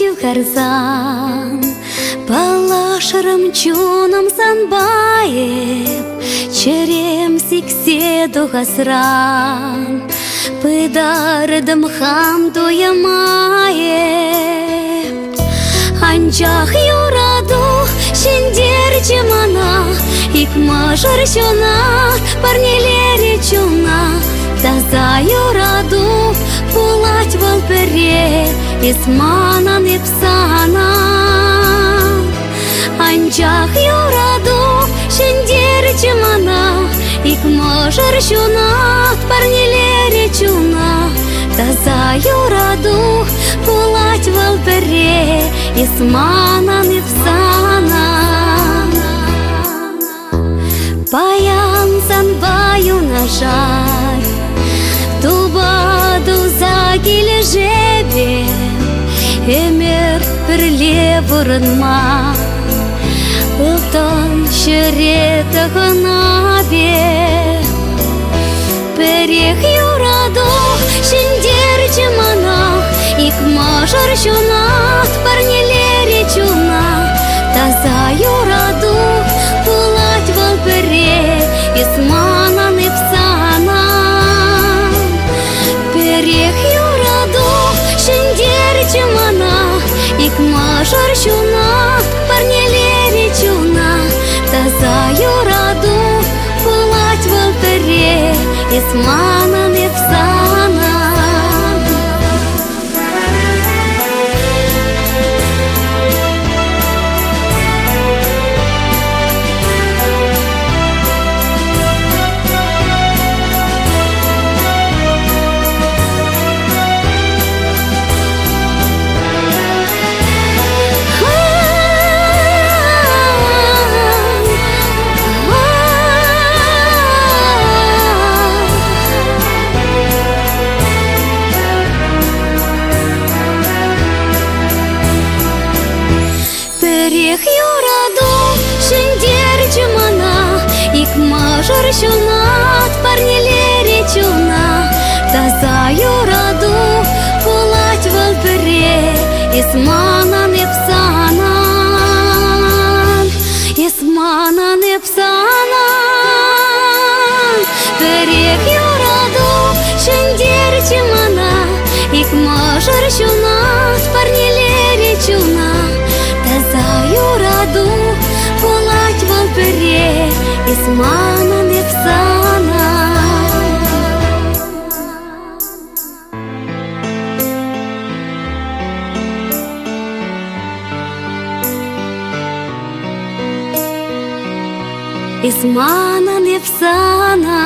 чив харсан, палашырым чуным санбаев, черем сикседу хасран, пыдардым хам туямаев. Анчах юраду шиндер чемана, икмажыр чуна, парнелере чуна, таза юраду пулать волпере, исмана непсана. Анчах юраду шиндер чемана, икмажыр чуна, парнелере чуна, таза юраду пулать волпере, исмана непсана. Паян санбаю нажар, тубаду загиле жебе, эмер пірле вұрынма, ұлтан шыреті ғынабе. Перех юраду шиндер чемана, икмажыр чунат, парнелере чуна, таза юраду пулать волпере, исмана непсана. Перех юраду шиндер чемана, икмажыр чунат, парнелере чуна, таза юраду пулать волпере, исмана непсана. Перех юраду шиндер чумана, икмажыр чунат, парнелере чуна, таза юраду пулать волпере, исмана непсана. Исмана непсана. Перех юраду шиндер чумана, икмажыр чунат, парнелере чуна, таза юраду пулать волпере, исмана непсана. Исмана непсана.